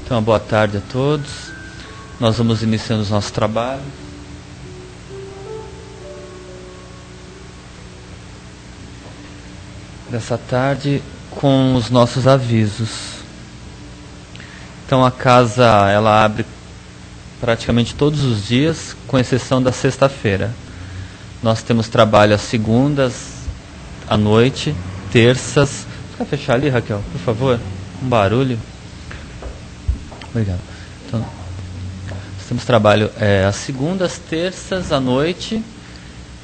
Então, boa tarde a todos. Nós vamos iniciando os nossos trabalhos. Dessa tarde com os nossos avisos. Então, a casa ela abre praticamente todos os dias, com exceção da sexta-feira. Nós temos trabalho às segundas à noite, terças. Quer fechar ali, Raquel, por favor? Um barulho. Obrigado. Então, nós temos trabalho às segundas, terças à noite,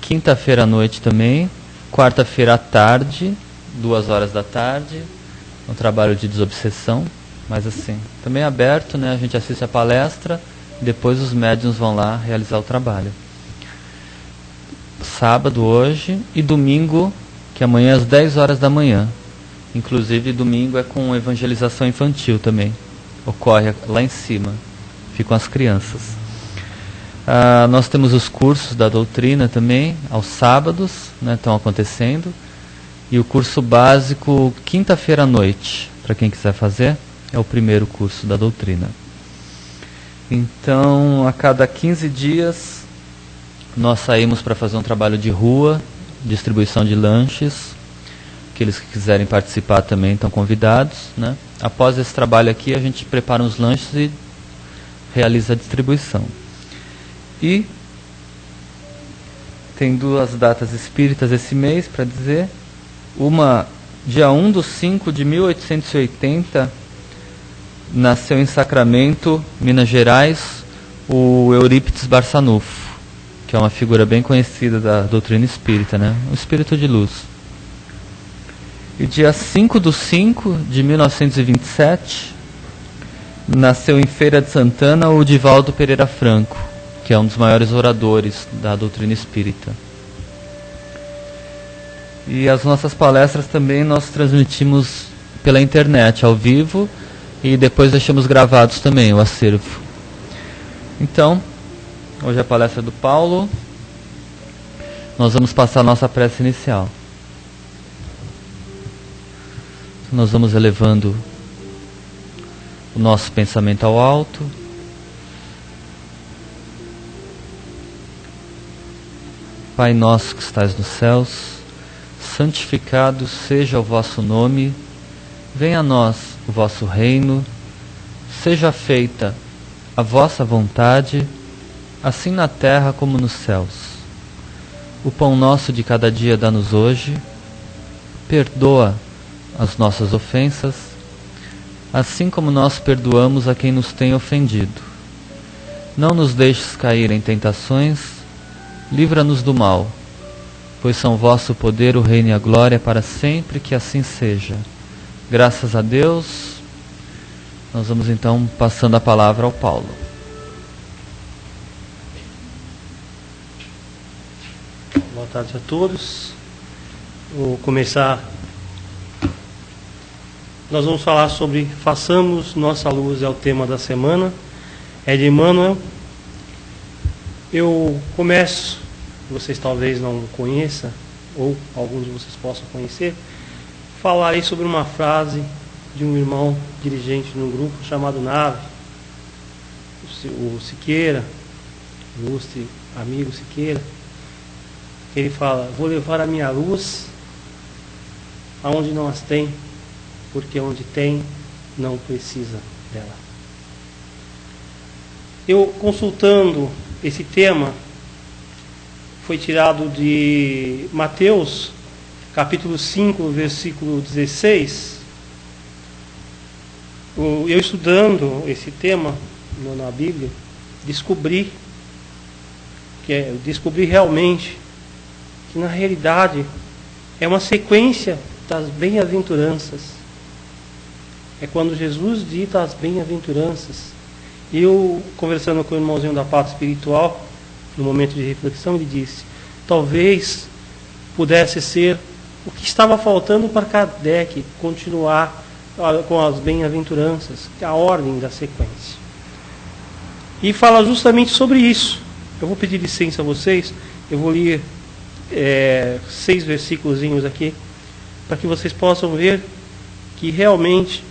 quinta-feira à noite também, quarta-feira à tarde, 2 horas da tarde, um trabalho de desobsessão, mas assim, também é aberto, né? A gente assiste a palestra, depois os médiuns vão lá realizar o trabalho. Sábado hoje e domingo, que amanhã é às 10 horas da manhã. Inclusive domingo é com evangelização infantil também. Ocorre lá em cima, ficam as crianças. Nós temos os cursos da doutrina também, aos sábados, né, estão acontecendo. E o curso básico, quinta-feira à noite, para quem quiser fazer, é o primeiro curso da doutrina. Então, a cada 15 dias, nós saímos para fazer um trabalho de rua, distribuição de lanches. Aqueles que quiserem participar também estão convidados, né? Após esse trabalho aqui, a gente prepara os lanches e realiza a distribuição. E tem 2 datas espíritas esse mês para dizer. Uma, dia 1/5/1880, nasceu em Sacramento, Minas Gerais, o Eurípides Barçanufo, que é uma figura bem conhecida da doutrina espírita, né? Um espírito de luz. E dia 5/5/1927, nasceu em Feira de Santana o Divaldo Pereira Franco, que é um dos maiores oradores da doutrina espírita. E as nossas palestras também nós transmitimos pela internet, ao vivo, e depois deixamos gravados também o acervo. Então, hoje é a palestra do Paulo. Nós vamos passar a nossa prece inicial. Nós vamos elevando o nosso pensamento ao alto. Pai nosso que estais nos céus, santificado seja o vosso nome, venha a nós o vosso reino, seja feita a vossa vontade, assim na terra como nos céus. O pão nosso de cada dia dá-nos hoje, perdoa as nossas ofensas, assim como nós perdoamos a quem nos tem ofendido. Não nos deixes cair em tentações, livra-nos do mal, pois são vosso o poder, o reino e a glória para sempre, que assim seja. Graças a Deus. Nós vamos então passando a palavra ao Paulo. Boa tarde a todos. Vou começar. Nós vamos falar sobre façamos nossa luz, é o tema da semana. É de Emmanuel. Eu começo, vocês talvez não conheçam, ou alguns de vocês possam conhecer, falarei sobre uma frase de um irmão dirigente num grupo chamado Nave, o Siqueira, ilustre amigo Siqueira. Ele fala: vou levar a minha luz aonde não as tem, porque onde tem, não precisa dela. Eu, consultando esse tema, foi tirado de Mateus, capítulo 5, versículo 16. Eu, estudando esse tema na Bíblia, descobri realmente que, na realidade, é uma sequência das bem-aventuranças. É quando Jesus dita as bem-aventuranças. Eu, conversando com o irmãozinho da Pátria Espiritual, no momento de reflexão, ele disse: talvez pudesse ser o que estava faltando para Kardec continuar com as bem-aventuranças, a ordem da sequência. E fala justamente sobre isso. Eu vou pedir licença a vocês, eu vou ler 6 versículos aqui, para que vocês possam ver que realmente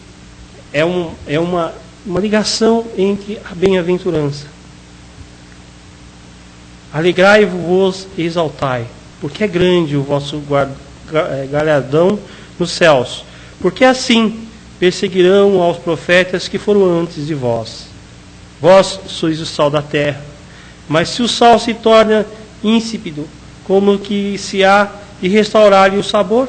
é uma uma ligação entre a bem-aventurança. Alegrai-vos e exaltai, porque é grande o vosso galardão nos céus, porque assim perseguirão aos profetas que foram antes de vós. Vós sois o sal da terra, mas se o sal se torna insípido, como que se há de restaurar-lhe o sabor?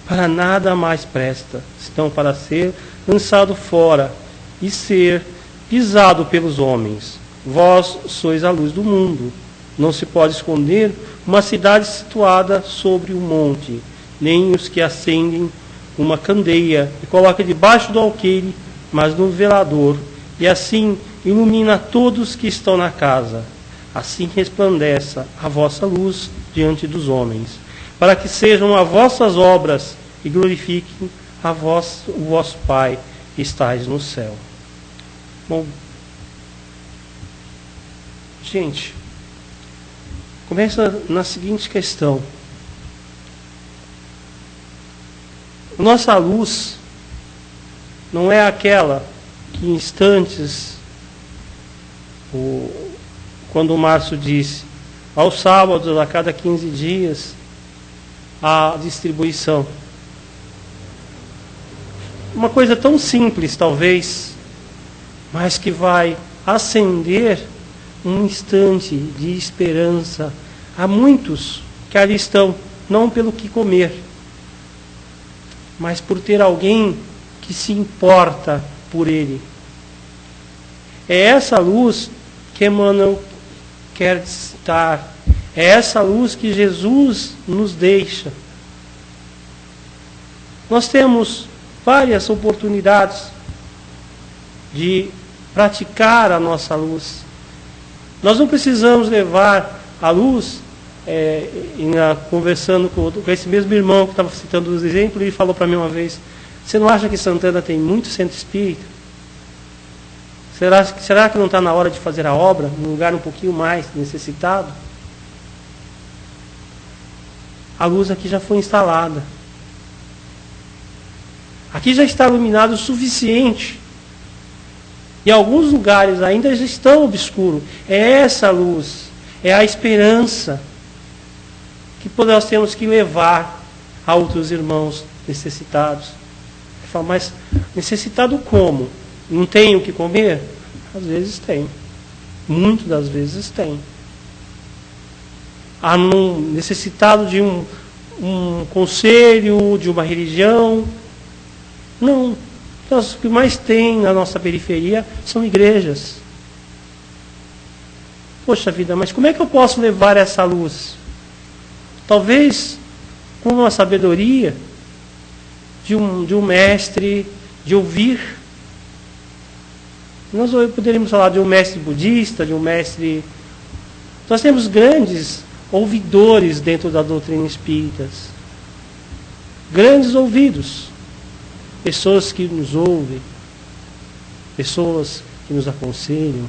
Para nada mais presta, senão para ser lançado fora e ser pisado pelos homens. Vós sois a luz do mundo. Não se pode esconder uma cidade situada sobre um monte, nem os que acendem uma candeia e colocam debaixo do alqueire, mas no velador, e assim ilumina todos que estão na casa. Assim resplandeça a vossa luz diante dos homens, para que sejam as vossas obras e glorifiquem o vosso Pai que estais no céu. Bom, gente, começa na seguinte questão. Nossa luz não é aquela que em instantes, quando o Márcio disse, aos sábados, a cada 15 dias, a distribuição. Uma coisa tão simples, talvez, mas que vai acender um instante de esperança a muitos que ali estão, não pelo que comer, mas por ter alguém que se importa por ele. É essa luz que Emmanuel quer citar, é essa luz que Jesus nos deixa. Nós temos várias oportunidades de praticar a nossa luz. Nós não precisamos levar a luz, conversando com esse mesmo irmão que estava citando os exemplos, ele falou para mim uma vez, você não acha que Santana tem muito centro espírita? Será que não está na hora de fazer a obra num lugar um pouquinho mais necessitado? A luz aqui já foi instalada. Aqui já está iluminado o suficiente. E alguns lugares ainda já estão obscuros. É essa luz, é a esperança que nós temos que levar a outros irmãos necessitados. Fala, mas necessitado como? Não tem o que comer? Às vezes tem. Muitas das vezes tem. Necessitado de um conselho, de uma religião? Não. Então, o que mais tem na nossa periferia são igrejas. Poxa vida, mas como é que eu posso levar essa luz? Talvez com uma sabedoria de um mestre, de ouvir. Nós poderíamos falar de um mestre budista, de um mestre... Nós temos grandes ouvidores dentro da doutrina espírita. Grandes ouvidos. Pessoas que nos ouvem. Pessoas que nos aconselham.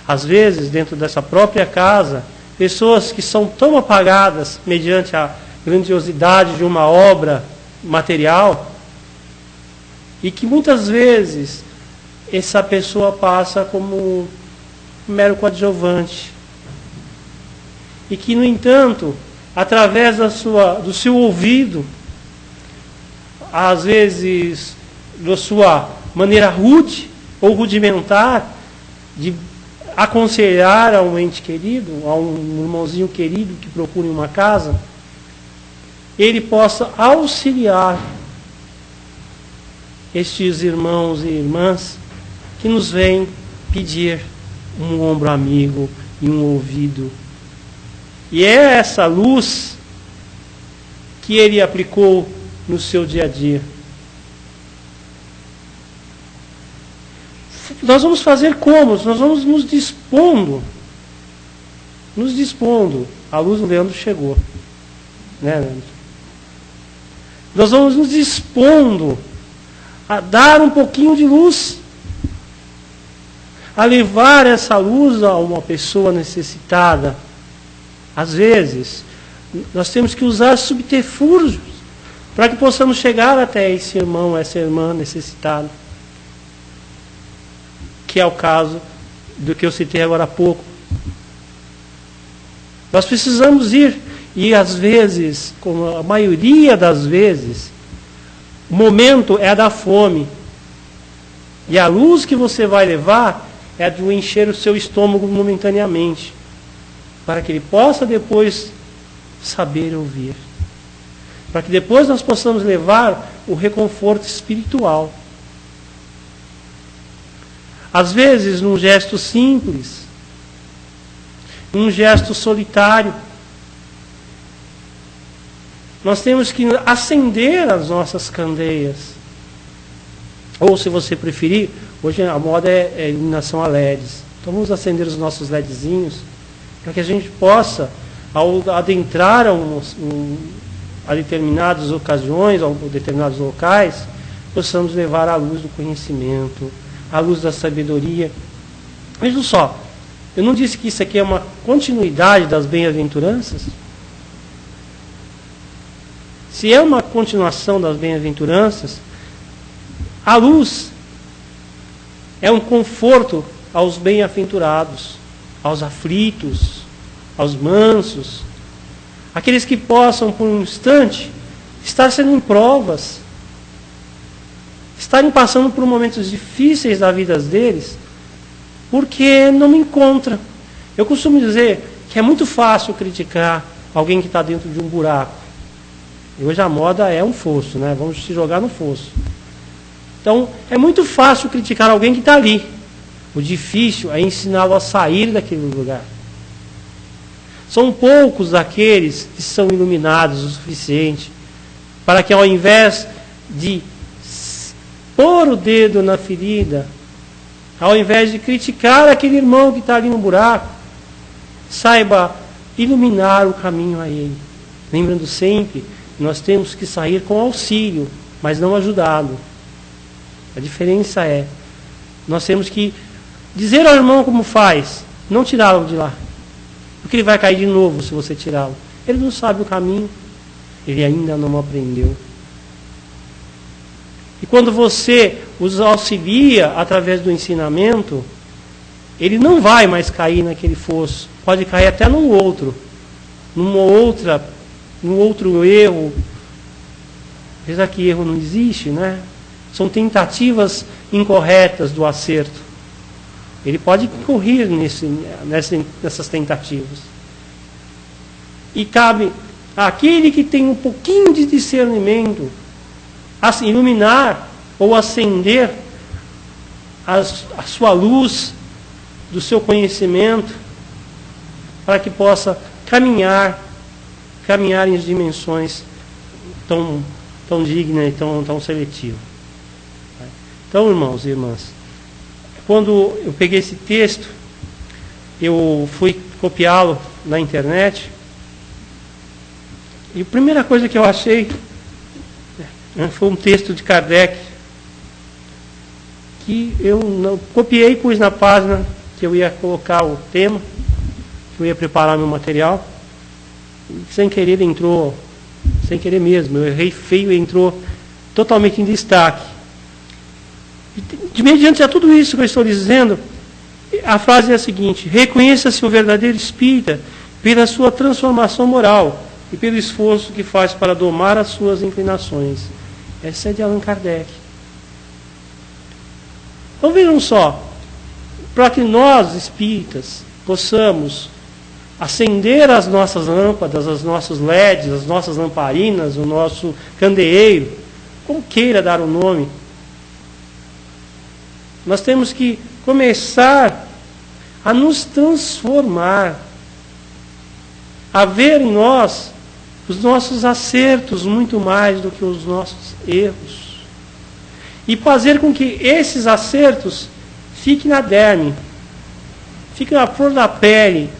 Às vezes, dentro dessa própria casa, pessoas que são tão apagadas mediante a grandiosidade de uma obra material, e que muitas vezes essa pessoa passa como um mero coadjuvante. E que, no entanto, através do seu ouvido, às vezes da sua maneira rude ou rudimentar de aconselhar a um ente querido, a um irmãozinho querido que procure uma casa, ele possa auxiliar estes irmãos e irmãs que nos vêm pedir um ombro amigo e um ouvido. E é essa luz que ele aplicou no seu dia a dia. Nós vamos fazer como? Nós vamos nos dispondo. A luz do Leandro chegou. Né, Leandro? Nós vamos nos dispondo a dar um pouquinho de luz, a levar essa luz a uma pessoa necessitada. Às vezes, nós temos que usar subterfúgios para que possamos chegar até esse irmão, essa irmã necessitada. que é o caso do que eu citei agora há pouco. Nós precisamos ir, e às vezes, como a maioria das vezes, o momento é da fome. E a luz que você vai levar é de encher o seu estômago momentaneamente, para que ele possa depois saber ouvir. Para que depois nós possamos levar o reconforto espiritual. Às vezes, num gesto simples, num gesto solitário, nós temos que acender as nossas candeias. Ou, se você preferir, hoje a moda é iluminação a LEDs. Então vamos acender os nossos LEDzinhos, para que a gente possa, ao adentrar a determinadas ocasiões, a determinados locais, possamos levar a luz do conhecimento, a luz da sabedoria. Vejam só, eu não disse que isso aqui é uma continuidade das bem-aventuranças? Se é uma continuação das bem-aventuranças, a luz é um conforto aos bem-aventurados, aos aflitos, aos mansos, aqueles que possam, por um instante, estar sendo em provas, estarem passando por momentos difíceis da vida deles, porque não me encontram. Eu costumo dizer que é muito fácil criticar alguém que está dentro de um buraco. E hoje a moda é um fosso, né? Vamos se jogar no fosso. Então, é muito fácil criticar alguém que está ali. O difícil é ensiná-lo a sair daquele lugar. São poucos aqueles que são iluminados o suficiente para que, ao invés de pôr o dedo na ferida, ao invés de criticar aquele irmão que está ali no buraco, saiba iluminar o caminho a ele. Lembrando sempre, nós temos que sair com auxílio, mas não ajudado. A diferença é, nós temos que dizer ao irmão como faz, não tirá-lo de lá. Porque ele vai cair de novo se você tirá-lo. Ele não sabe o caminho, ele ainda não aprendeu. E quando você os auxilia através do ensinamento, ele não vai mais cair naquele fosso. Pode cair até num outro erro. Apesar que erro não existe, né? São tentativas incorretas do acerto. Ele pode correr nessas tentativas. E cabe àquele que tem um pouquinho de discernimento iluminar ou acender a sua luz do seu conhecimento para que possa caminhar em dimensões tão dignas e tão seletivas. Então, irmãos e irmãs, quando eu peguei esse texto, eu fui copiá-lo na internet, e a primeira coisa que eu achei foi um texto de Kardec, que eu não copiei e pus na página que eu ia colocar o tema, que eu ia preparar meu material, e sem querer mesmo, eu errei feio e entrou totalmente em destaque. De mediante a tudo isso que eu estou dizendo, a frase é a seguinte: reconheça-se o verdadeiro espírita pela sua transformação moral e pelo esforço que faz para domar as suas inclinações. Essa é de Allan Kardec. Então vejam só, para que nós espíritas possamos acender as nossas lâmpadas, os nossos LEDs, as nossas lamparinas, o nosso candeeiro, como queira dar o nome, nós temos que começar a nos transformar, a ver em nós os nossos acertos muito mais do que os nossos erros, e fazer com que esses acertos fiquem na derme, fiquem na flor da pele,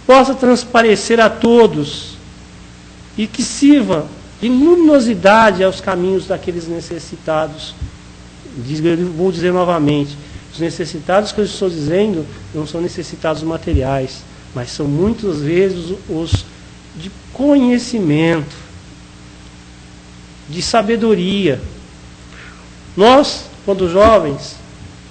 possa transparecer a todos e que sirva de luminosidade aos caminhos daqueles necessitados. Vou dizer novamente, os necessitados que eu estou dizendo não são necessitados materiais, mas são muitas vezes os de conhecimento, de sabedoria. Nós, quando jovens,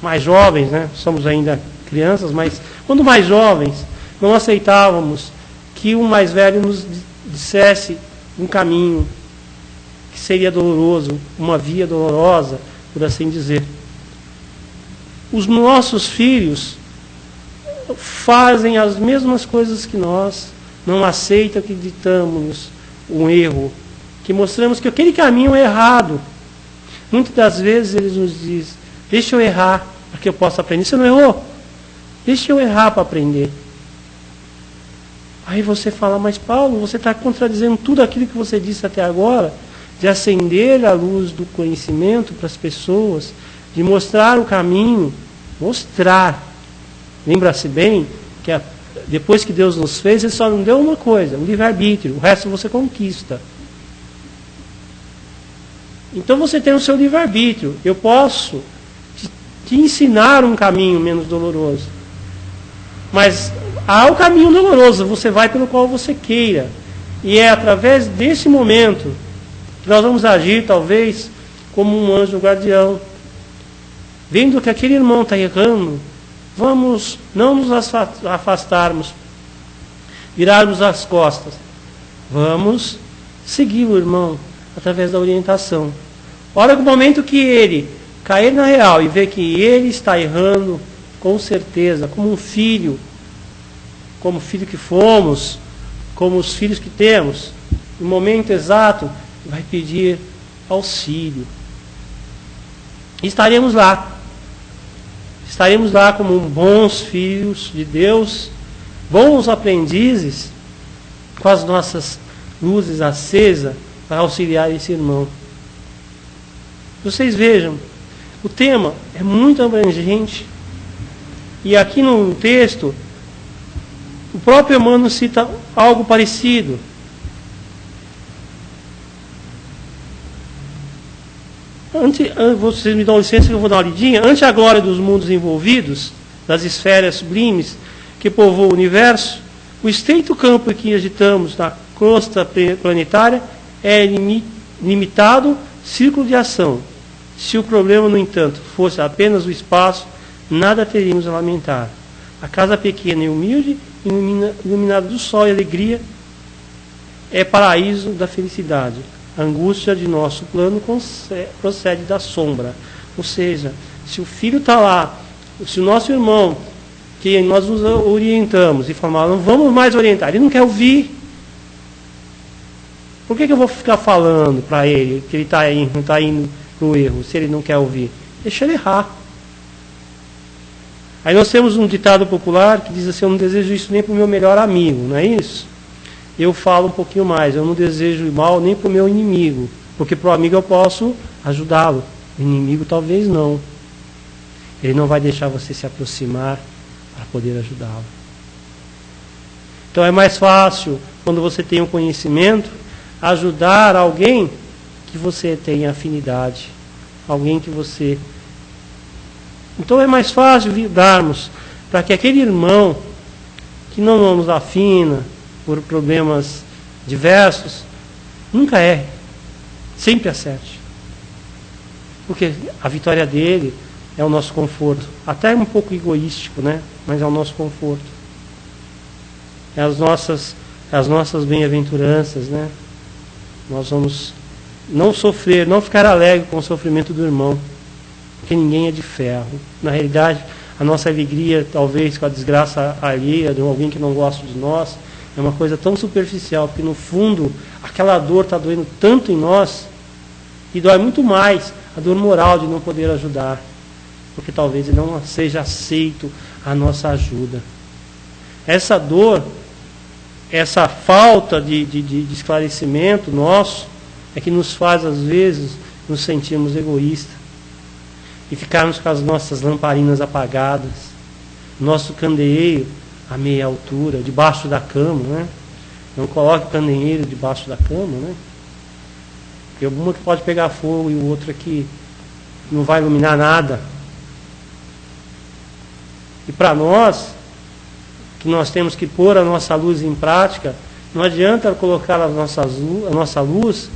mais jovens, né? Somos ainda crianças, mas quando mais jovens, não aceitávamos que o mais velho nos dissesse um caminho que seria doloroso, uma via dolorosa, por assim dizer. Os nossos filhos fazem as mesmas coisas que nós, não aceitam que ditamos um erro, que mostramos que aquele caminho é errado. Muitas das vezes eles nos dizem, deixa eu errar, para que eu possa aprender. Você não errou? Deixa eu errar para aprender. Aí você fala, mas Paulo, você está contradizendo tudo aquilo que você disse até agora, de acender a luz do conhecimento para as pessoas, de mostrar o caminho, mostrar. Lembra-se bem que depois que Deus nos fez, Ele só não deu uma coisa, um livre-arbítrio, o resto você conquista. Então você tem o seu livre-arbítrio. Eu posso te ensinar um caminho menos doloroso. Mas há o caminho doloroso, você vai pelo qual você queira. E é através desse momento que nós vamos agir, talvez, como um anjo guardião. Vendo que aquele irmão está errando, vamos não nos afastarmos, virarmos as costas. Vamos seguir o irmão através da orientação. Ora, no momento que ele cair na real e ver que ele está errando, com certeza, como um filho, como filho que fomos, como os filhos que temos, no momento exato, vai pedir auxílio. E estaremos lá. Estaremos lá como bons filhos de Deus, bons aprendizes, com as nossas luzes acesas, para auxiliar esse irmão. Vocês vejam, o tema é muito abrangente. E aqui no texto, o próprio Emmanuel cita algo parecido. Vocês me dão licença que eu vou dar uma lidinha. Ante a glória dos mundos envolvidos, das esferas sublimes que povoam o universo, o estreito campo em que agitamos na crosta planetária é limitado círculo de ação. Se o problema, no entanto, fosse apenas o espaço, nada teríamos a lamentar. A casa pequena e humilde, iluminada do sol e alegria, é paraíso da felicidade. A angústia de nosso plano procede da sombra. Ou seja, se o filho está lá, se o nosso irmão, que nós nos orientamos e falamos, não vamos mais orientar, ele não quer ouvir. Por que eu vou ficar falando para ele que ele está indo para o erro, se ele não quer ouvir? Deixa ele errar. Aí nós temos um ditado popular que diz assim, eu não desejo isso nem para o meu melhor amigo, não é isso? Eu falo um pouquinho mais, eu não desejo mal nem para o meu inimigo, porque para o amigo eu posso ajudá-lo, o inimigo talvez não. Ele não vai deixar você se aproximar para poder ajudá-lo. Então é mais fácil, quando você tem um conhecimento, ajudar alguém que você tem afinidade, alguém que você... Então é mais fácil darmos para que aquele irmão que não nos afina por problemas diversos, nunca erre, sempre acerte. Porque a vitória dele é o nosso conforto. Até um pouco egoístico, né? Mas é o nosso conforto. É as nossas bem-aventuranças, né? Nós vamos não sofrer, não ficar alegre com o sofrimento do irmão, porque ninguém é de ferro. Na realidade, a nossa alegria, talvez com a desgraça alheia de alguém que não gosta de nós, é uma coisa tão superficial, porque no fundo aquela dor está doendo tanto em nós, e dói muito mais a dor moral de não poder ajudar, porque talvez não seja aceito a nossa ajuda. Essa dor, essa falta de esclarecimento nosso, é que nos faz às vezes nos sentirmos egoístas, e ficarmos com as nossas lamparinas apagadas, nosso candeeiro a meia altura, debaixo da cama, né? Não coloque o candeeiro debaixo da cama, né? Porque uma que pode pegar fogo e o outro aqui não vai iluminar nada. E para nós, que nós temos que pôr a nossa luz em prática, não adianta colocar a nossa luz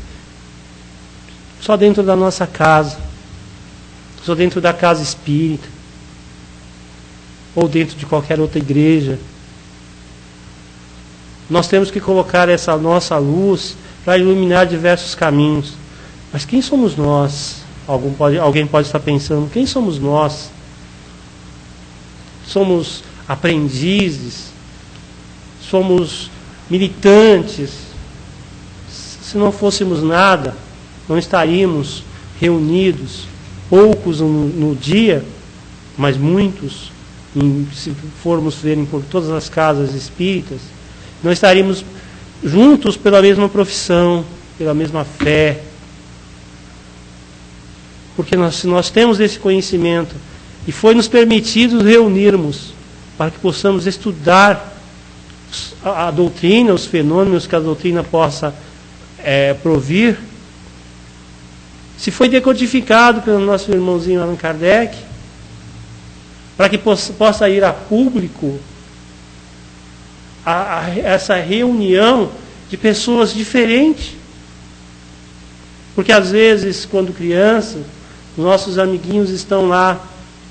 só dentro da nossa casa, só dentro da casa espírita. ou dentro de qualquer outra igreja. Nós temos que colocar essa nossa luz para iluminar diversos caminhos. Mas quem somos nós? Alguém pode estar pensando, quem somos nós? Somos aprendizes? Somos militantes? Se não fôssemos nada, não estaríamos reunidos, poucos no dia, mas muitos, se formos verem por todas as casas espíritas, não estaríamos juntos pela mesma profissão, pela mesma fé. Porque se nós temos esse conhecimento e foi nos permitido reunirmos para que possamos estudar a doutrina, os fenômenos que a doutrina possa provir, se foi decodificado pelo nosso irmãozinho Allan Kardec, para que possa ir a público a essa reunião de pessoas diferentes. Porque às vezes, quando criança, nossos amiguinhos estão lá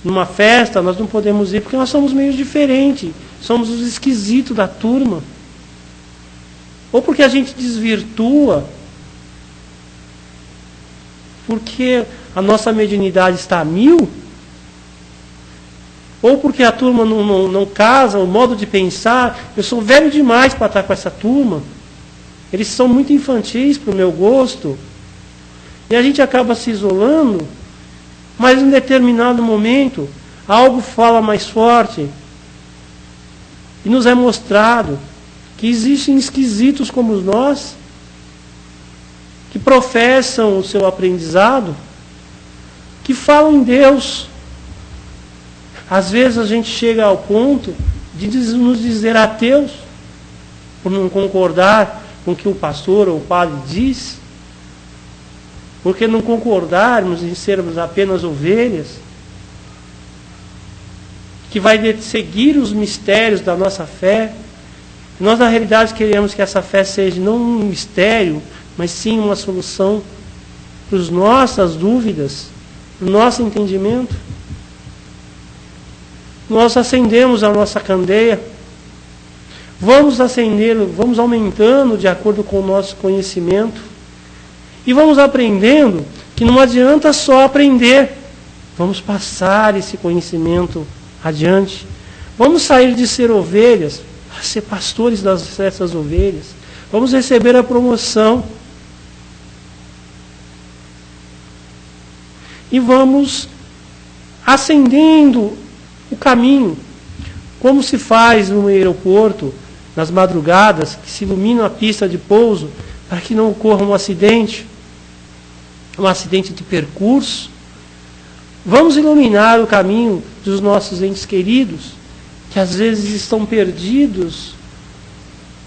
numa festa, nós não podemos ir porque nós somos meio diferentes, somos os esquisitos da turma. Ou porque a gente desvirtua, porque a nossa mediunidade está a 1000, ou porque a turma não casa, o modo de pensar, eu sou velho demais para estar com essa turma, eles são muito infantis para o meu gosto, e a gente acaba se isolando, mas em determinado momento, algo fala mais forte, e nos é mostrado que existem esquisitos como nós, que professam o seu aprendizado, que falam em Deus. Às vezes a gente chega ao ponto de nos dizer ateus, por não concordar com o que o pastor ou o padre diz, porque não concordarmos em sermos apenas ovelhas, que vai seguir os mistérios da nossa fé. Nós, na realidade, queremos que essa fé seja não um mistério, mas sim uma solução para as nossas dúvidas, para o nosso entendimento. Nós acendemos a nossa candeia, vamos acendendo, vamos aumentando de acordo com o nosso conhecimento, e vamos aprendendo que não adianta só aprender, vamos passar esse conhecimento adiante. Vamos sair de ser ovelhas a ser pastores dessas ovelhas. Vamos receber a promoção. E vamos acendendo o caminho, como se faz no aeroporto, nas madrugadas, que se ilumina a pista de pouso, para que não ocorra um acidente de percurso. Vamos iluminar o caminho dos nossos entes queridos, que às vezes estão perdidos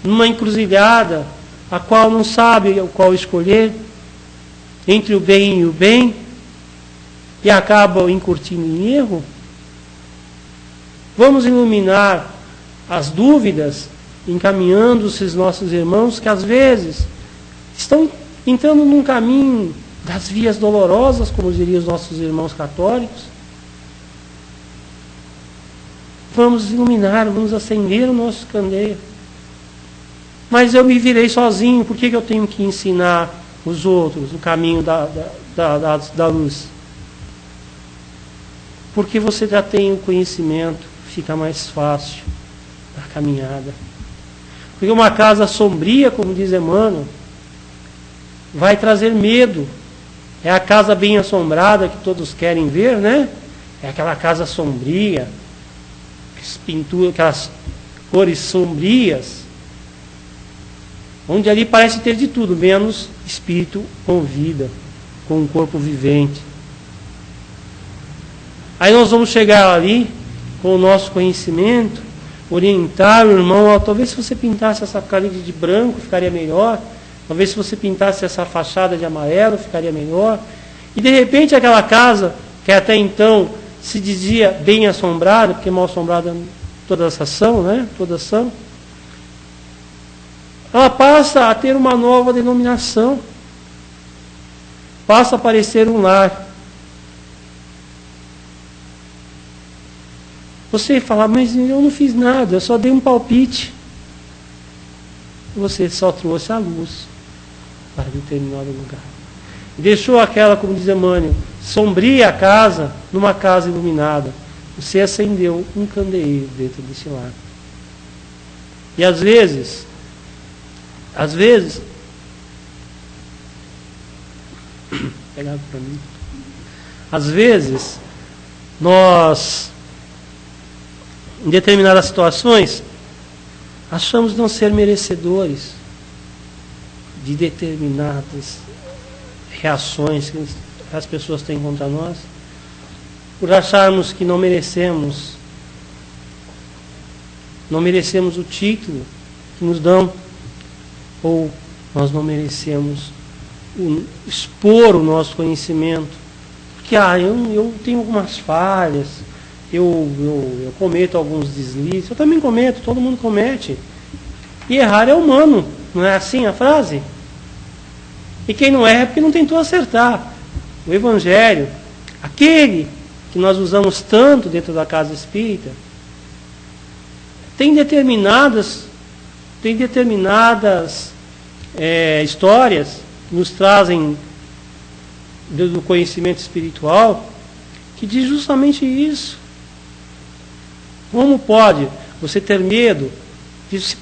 numa encruzilhada, a qual não sabe o qual escolher, entre o bem e o bem, e acabam incurtindo em erro. Vamos iluminar as dúvidas, encaminhando esses nossos irmãos que às vezes estão entrando num caminho das vias dolorosas, como diriam os nossos irmãos católicos. Vamos iluminar, vamos acender o nosso candeeiro. Mas eu me virei sozinho, por que eu tenho que ensinar os outros o caminho da luz? Porque você já tem o conhecimento, fica mais fácil a caminhada. Porque uma casa sombria, como diz Emmanuel, vai trazer medo. É a casa bem assombrada que todos querem ver, né? É aquela casa sombria, aquelas cores sombrias, onde ali parece ter de tudo, menos espírito com vida, com um corpo vivente. Aí nós vamos chegar ali, com o nosso conhecimento, orientar o irmão, talvez se você pintasse essa parede de branco, ficaria melhor. Talvez se você pintasse essa fachada de amarelo, ficaria melhor. E de repente aquela casa, que até então se dizia bem assombrada, porque mal assombrada todas são, né? Todas são. Ela passa a ter uma nova denominação. Passa a parecer um lar. Você fala, mas eu não fiz nada, eu só dei um palpite. Você só trouxe a luz para determinado lugar. Deixou aquela, como diz Emmanuel, sombria a casa numa casa iluminada. Você acendeu um candeeiro dentro desse lar. E às vezes, pegado para mim. Às vezes, nós, em determinadas situações, achamos não ser merecedores de determinadas reações que as pessoas têm contra nós, por acharmos que não merecemos o título que nos dão, ou nós não merecemos expor o nosso conhecimento, porque eu tenho algumas falhas, eu cometo alguns deslizes, eu também cometo, todo mundo comete, e errar é humano, não é assim a frase? E quem não erra é porque não tentou acertar. O Evangelho, aquele que nós usamos tanto dentro da casa espírita, tem determinadas histórias que nos trazem do conhecimento espiritual, que diz justamente isso. Como pode você ter medo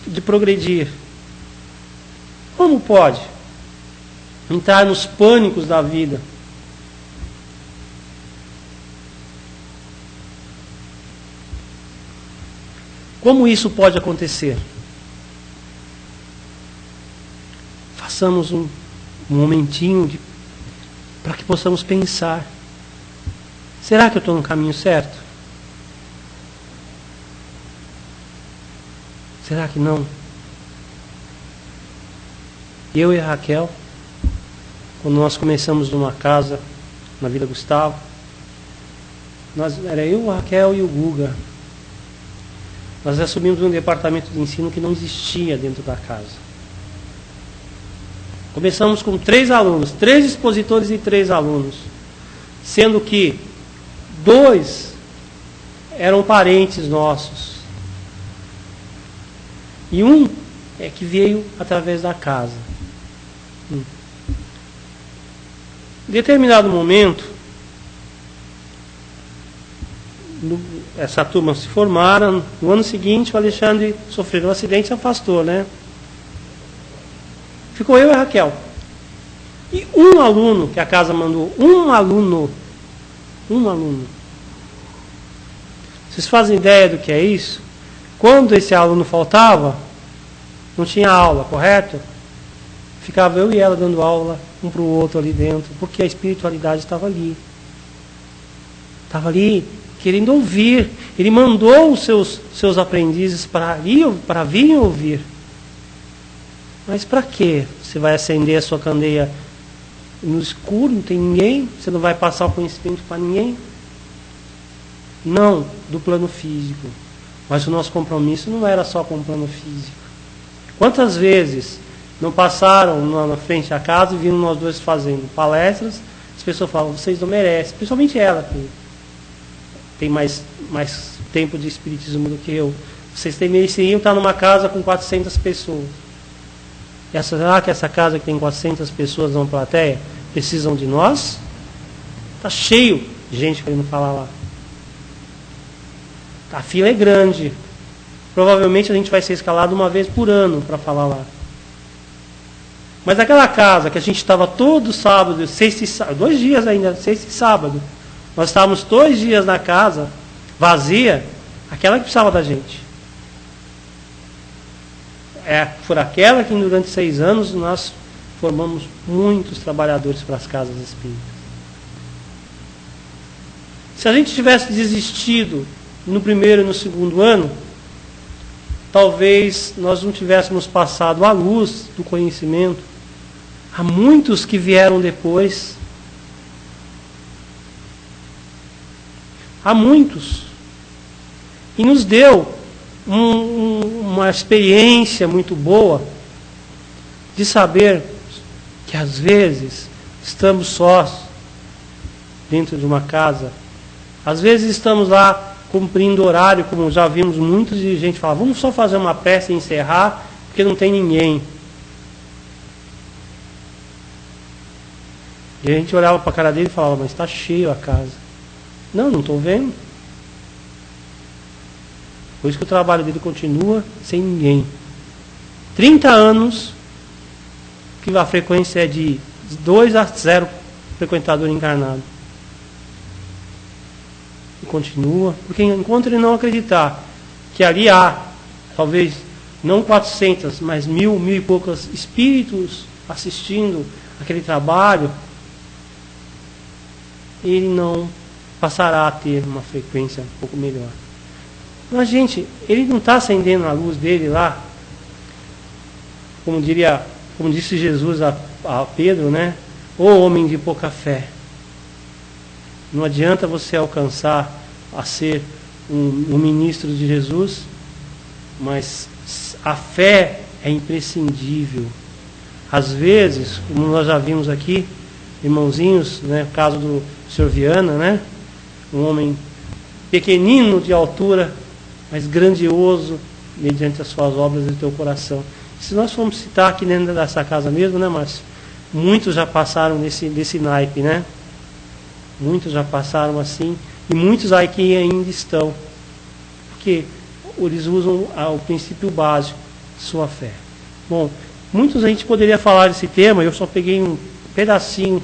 de progredir? Como pode entrar nos pânicos da vida? Como isso pode acontecer? Façamos um momentinho para que possamos pensar. Será que eu estou no caminho certo? Será que não? Eu e a Raquel, quando nós começamos numa casa na Vila Gustavo, era eu, a Raquel e o Guga. Nós assumimos um departamento de ensino que não existia dentro da casa. Começamos com 3 alunos, 3 expositores e 3 alunos, sendo que 2 eram parentes nossos. E um é que veio através da casa. Em determinado momento, essa turma se formaram. No ano seguinte, o Alexandre sofreu um acidente e se afastou, né? Ficou eu e a Raquel. E um aluno, que a casa mandou, um aluno. Vocês fazem ideia do que é isso? Quando esse aluno faltava, não tinha aula, correto? Ficava eu e ela dando aula, um para o outro ali dentro, porque a espiritualidade estava ali. Estava ali, querendo ouvir. Ele mandou os seus aprendizes para virem ouvir. Mas para quê? Você vai acender a sua candeia no escuro, não tem ninguém? Você não vai passar o conhecimento para ninguém? Não do plano físico. Mas o nosso compromisso não era só com o plano físico. Quantas vezes não passaram na frente da casa e viram nós dois fazendo palestras, as pessoas falam, vocês não merecem, principalmente ela, que tem mais tempo de espiritismo do que eu. Vocês mereciam estar numa casa com 400 pessoas. Será que essa casa que tem 400 pessoas numa plateia precisam de nós? Está cheio de gente querendo falar lá. A fila é grande. Provavelmente a gente vai ser escalado uma vez por ano para falar lá. Mas aquela casa que a gente estava todo sábado, 2 dias ainda, 6 e sábado, nós estávamos 2 dias na casa, vazia, aquela que precisava da gente. Por aquela que durante 6 anos nós formamos muitos trabalhadores para as casas espíritas. Se a gente tivesse desistido no primeiro e no segundo ano, talvez nós não tivéssemos passado a luz do conhecimento a muitos que vieram depois. A muitos. E nos deu uma experiência muito boa de saber que às vezes estamos sós dentro de uma casa. Às vezes estamos lá cumprindo horário, como já vimos muitos dirigentes falar, vamos só fazer uma prece e encerrar, porque não tem ninguém. E a gente olhava para a cara dele e falava, mas está cheio a casa. Não estou vendo. Por isso que o trabalho dele continua sem ninguém. 30 anos, que a frequência é de 2 a 0 frequentador encarnado. E continua, porque enquanto ele não acreditar que ali há, talvez, não 400, mas 1.000 e poucos espíritos assistindo aquele trabalho, ele não passará a ter uma frequência um pouco melhor. Mas, gente, ele não está acendendo a luz dele lá, como disse Jesus a Pedro, né? Ô homem de pouca fé. Não adianta você alcançar a ser um ministro de Jesus, mas a fé é imprescindível. Às vezes, como nós já vimos aqui, irmãozinhos, né? O caso do Sr. Viana, né? Um homem pequenino de altura, mas grandioso mediante as suas obras do teu coração. Se nós formos citar aqui dentro dessa casa mesmo, né, Márcio? Muitos já passaram desse naipe, né? Muitos já passaram assim, e muitos aqui ainda estão. Porque eles usam o princípio básico, sua fé. Bom, muitos a gente poderia falar desse tema, eu só peguei um pedacinho,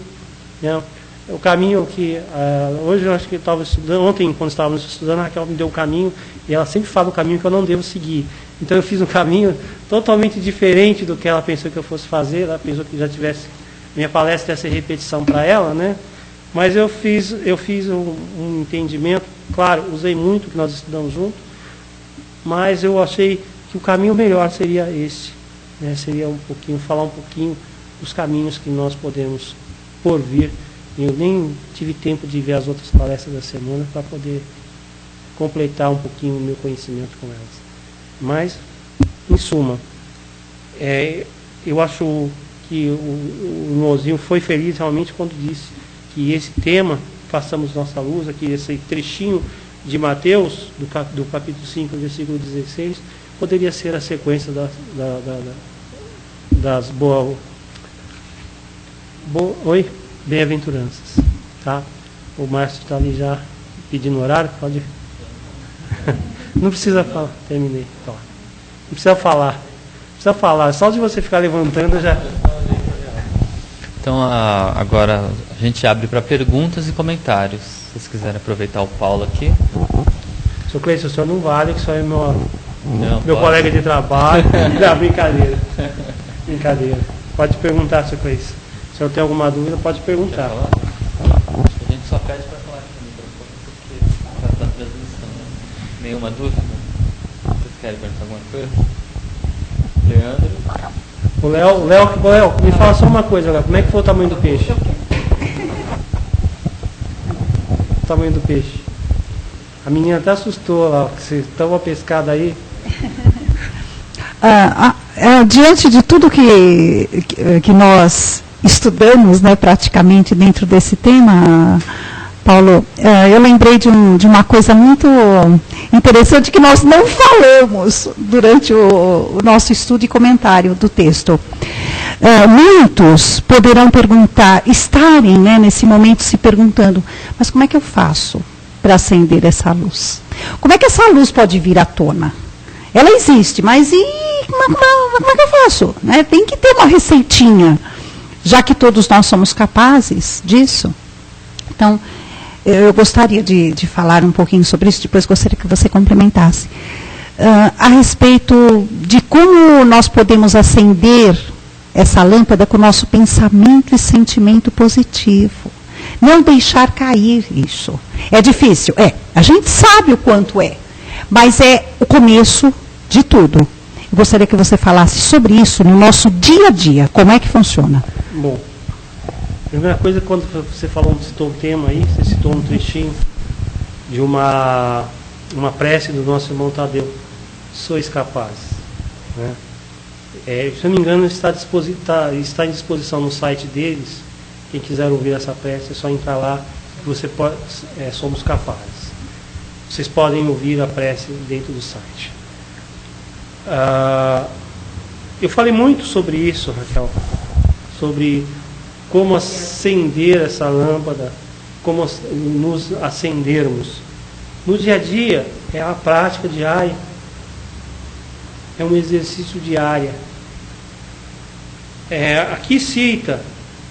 né? O caminho que, hoje eu acho que eu estava estudando, ontem quando estávamos estudando, a Raquel me deu o caminho, e ela sempre fala o caminho que eu não devo seguir. Então eu fiz um caminho totalmente diferente do que ela pensou que eu fosse fazer, ela pensou que já tivesse, minha palestra ia ser repetição para ela, né? Mas eu fiz um entendimento, claro, usei muito o que nós estudamos juntos, mas eu achei que o caminho melhor seria esse, né? Seria falar um pouquinho dos caminhos que nós podemos por vir. Eu nem tive tempo de ver as outras palestras da semana para poder completar um pouquinho o meu conhecimento com elas. Mas, em suma, eu acho que o irmãozinho foi feliz realmente quando disse que esse tema, façamos nossa luz, aqui esse trechinho de Mateus, do capítulo 5, versículo 16, poderia ser a sequência das bem-aventuranças, tá? O Márcio está ali já pedindo horário, pode... Não precisa falar, terminei. Então, não precisa falar, só de você ficar levantando já... Então, agora a gente abre para perguntas e comentários. Se vocês quiserem aproveitar o Paulo aqui. Sr. Cleiton, o senhor não vale, que o senhor é meu colega de trabalho. Não, brincadeira. Brincadeira. Pode perguntar, Sr. Cleiton. Se o senhor tem alguma dúvida, pode perguntar. Acho que a gente só pede para falar aqui no microfone, porque está na transmissão. Né? Nenhuma dúvida? Vocês querem perguntar alguma coisa? Leandro? O Léo, me fala só uma coisa, Léo. Como é que foi o tamanho do peixe? O tamanho do peixe. A menina até assustou lá, que vocês estão a pescada aí. Diante de tudo que nós estudamos, né, praticamente dentro desse tema, Paulo, eu lembrei de uma coisa muito interessante que nós não falamos durante o nosso estudo e comentário do texto. Muitos poderão estarem, né, nesse momento se perguntando, mas como é que eu faço para acender essa luz? Como é que essa luz pode vir à tona? Ela existe, mas como é que eu faço? Né? Tem que ter uma receitinha, já que todos nós somos capazes disso. Então, eu gostaria de falar um pouquinho sobre isso, depois gostaria que você complementasse. A respeito de como nós podemos acender essa lâmpada com o nosso pensamento e sentimento positivo. Não deixar cair isso. É difícil? A gente sabe o quanto é, mas é o começo de tudo. Eu gostaria que você falasse sobre isso no nosso dia a dia, como é que funciona. Bom, a primeira coisa, quando você citou um tema aí, você citou um trechinho de uma prece do nosso irmão Tadeu, sois capazes. Né? Se eu não me engano, está em disposição no site deles. Quem quiser ouvir essa prece, é só entrar lá, que você pode, somos capazes. Vocês podem ouvir a prece dentro do site. Eu falei muito sobre isso, Raquel, sobre como acender essa lâmpada, como nos acendermos. No dia a dia, é a prática diária, é um exercício diário. Aqui cita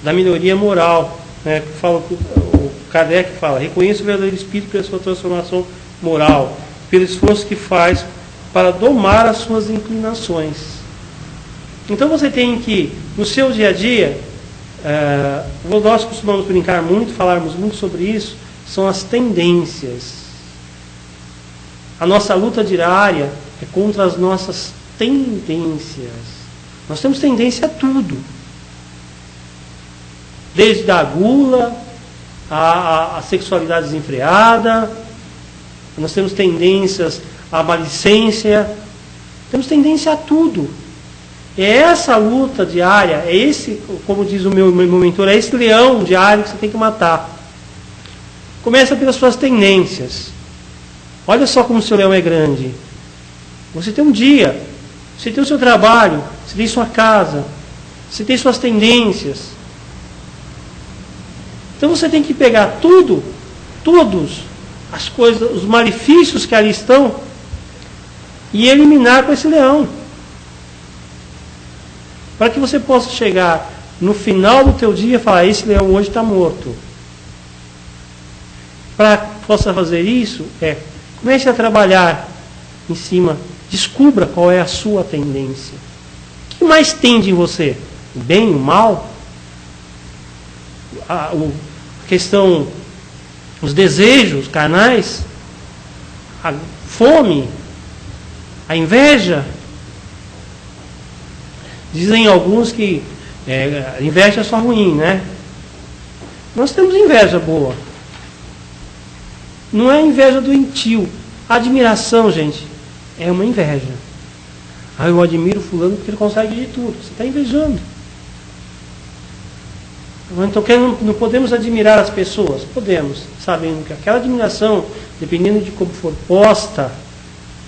da melhoria moral, né, que fala, o Kardec fala, reconheça o verdadeiro espírito pela sua transformação moral, pelo esforço que faz para domar as suas inclinações. Então você tem que, no seu dia a dia, nós costumamos brincar muito, falarmos muito sobre isso, são as tendências. A nossa luta diária é contra as nossas tendências. Nós temos tendência a tudo. Desde a gula, a sexualidade desenfreada, nós temos tendências à malicência, temos tendência a tudo. É essa luta diária, é esse, como diz o meu mentor, é esse leão diário que você tem que matar. Começa pelas suas tendências. Olha só como o seu leão é grande. Você tem um dia, você tem o seu trabalho, você tem sua casa, você tem suas tendências. Então você tem que pegar todos as coisas, os malefícios que ali estão, e eliminar com esse leão. Para que você possa chegar no final do teu dia e falar, esse leão hoje está morto. Para que possa fazer isso, comece a trabalhar em cima, descubra qual é a sua tendência. O que mais tende em você? O bem, o mal? A questão, os desejos carnais? A fome? A inveja? Dizem alguns que inveja é só ruim, né? Nós temos inveja boa. Não é inveja doentio. A admiração, gente, é uma inveja. Eu admiro fulano porque ele consegue de tudo. Você está invejando. Então, não podemos admirar as pessoas? Podemos, sabendo que aquela admiração, dependendo de como for posta,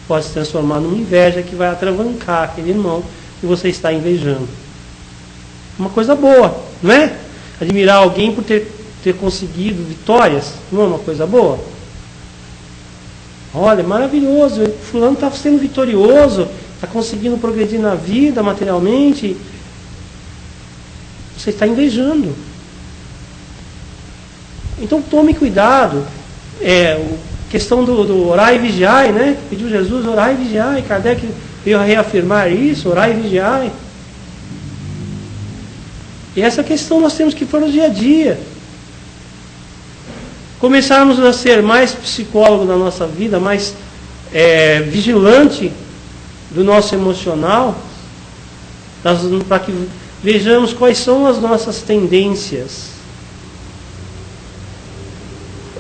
pode se transformar numa inveja que vai atravancar aquele irmão que você está invejando. Uma coisa boa, não é? Admirar alguém por ter conseguido vitórias, não é uma coisa boa? Olha, maravilhoso, fulano está sendo vitorioso, está conseguindo progredir na vida materialmente. Você está invejando. Então tome cuidado. Questão do orar e vigiar, né? Pediu Jesus, orar e vigiar. Kardec veio a reafirmar isso, orar e vigiar. E essa questão nós temos que pôr no dia a dia. Começarmos a ser mais psicólogo da nossa vida, mais vigilante do nosso emocional, para que vejamos quais são as nossas tendências.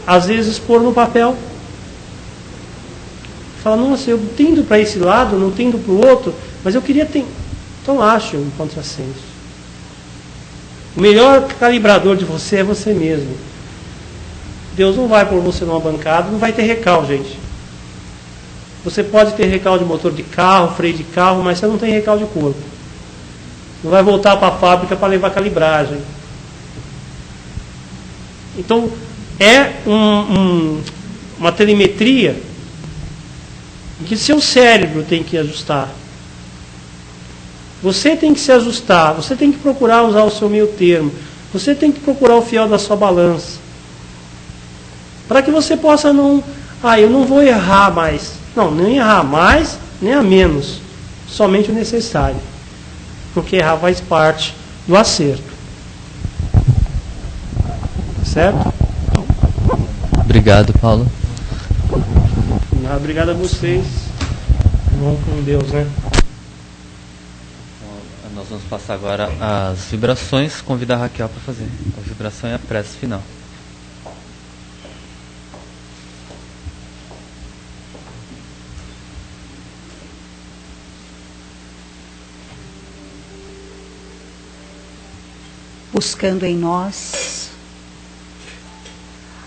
Às vezes pôr no papel. Fala, nossa, eu tendo para esse lado, não tendo para o outro, mas eu queria ter. Então ache um contrassenso. O melhor calibrador de você é você mesmo. Deus não vai pôr você numa bancada, não vai ter recal, gente. Você pode ter recal de motor de carro, freio de carro, mas você não tem recal de corpo. Não vai voltar para a fábrica para levar calibragem. Então, uma telemetria em que seu cérebro tem que ajustar. Você tem que se ajustar, você tem que procurar usar o seu meio termo, você tem que procurar o fiel da sua balança. Para que você possa eu não vou errar mais. Não, nem errar mais, nem a menos. Somente o necessário. Porque errar faz parte do acerto. Certo? Obrigado, Paulo. Obrigado a vocês. Vão com Deus, né? Nós vamos passar agora as vibrações. Convido a Raquel para fazer a vibração e a prece final. Buscando em nós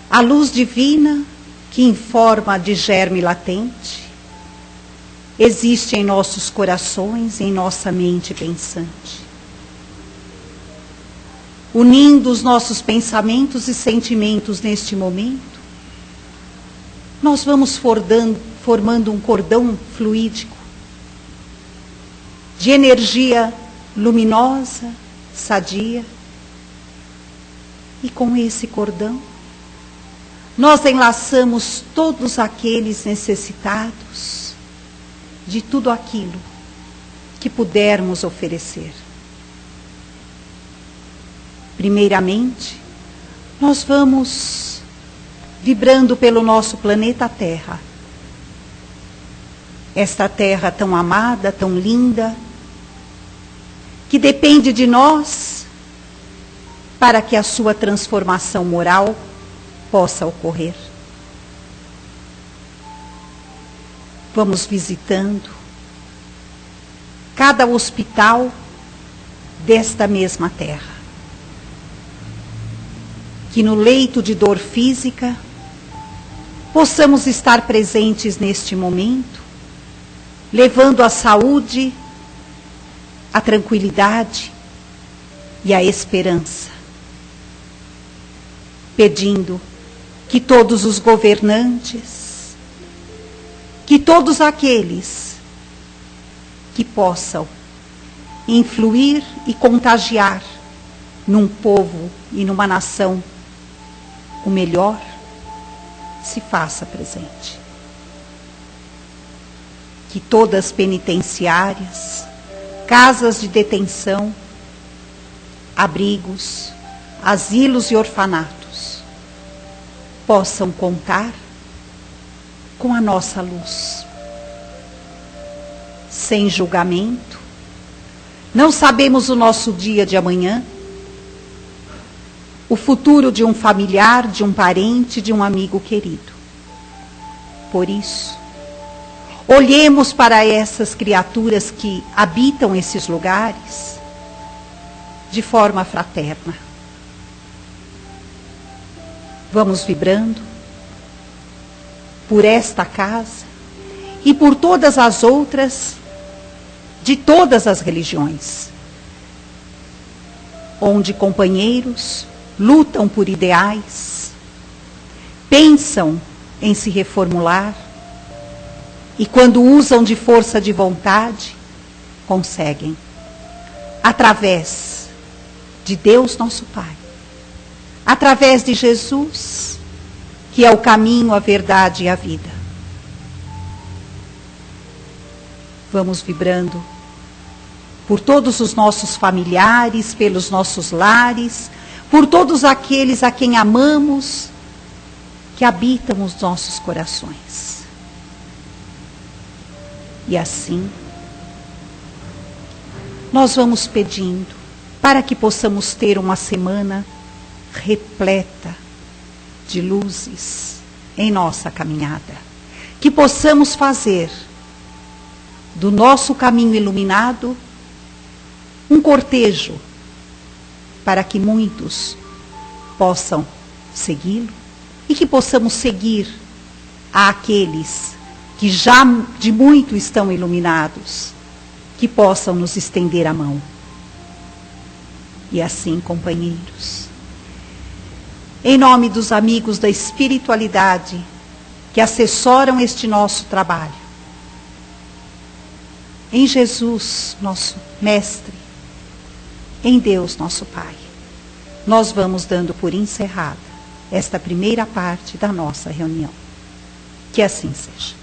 a luz divina que em forma de germe latente existe em nossos corações, em nossa mente pensante. Unindo os nossos pensamentos e sentimentos neste momento, nós vamos formando um cordão fluídico de energia luminosa, sadia. E com esse cordão, nós enlaçamos todos aqueles necessitados de tudo aquilo que pudermos oferecer. Primeiramente, nós vamos vibrando pelo nosso planeta Terra. Esta Terra tão amada, tão linda, que depende de nós para que a sua transformação moral possa ocorrer. Vamos visitando cada hospital desta mesma terra, que no leito de dor física possamos estar presentes neste momento, levando a saúde, a tranquilidade e a esperança, pedindo que todos os governantes, que todos aqueles que possam influir e contagiar num povo e numa nação o melhor, se faça presente. Que todas as penitenciárias, casas de detenção, abrigos, asilos e orfanatos possam contar com a nossa luz. Sem julgamento, não sabemos o nosso dia de amanhã, o futuro de um familiar, de um parente, de um amigo querido. Por isso, olhemos para essas criaturas que habitam esses lugares de forma fraterna. Vamos vibrando por esta casa e por todas as outras de todas as religiões, onde companheiros lutam por ideais, pensam em se reformular e quando usam de força de vontade, conseguem, através de Deus nosso Pai, através de Jesus, que é o caminho, a verdade e a vida. Vamos vibrando por todos os nossos familiares, pelos nossos lares, por todos aqueles a quem amamos, que habitam os nossos corações. E assim, nós vamos pedindo para que possamos ter uma semana repleta de luzes em nossa caminhada. Que possamos fazer do nosso caminho iluminado um cortejo para que muitos possam segui-lo e que possamos seguir àqueles que já de muito estão iluminados, que possam nos estender a mão. E assim, companheiros, em nome dos amigos da espiritualidade que assessoram este nosso trabalho, em Jesus, nosso Mestre, em Deus, nosso Pai, nós vamos dando por encerrada esta primeira parte da nossa reunião. Que assim seja.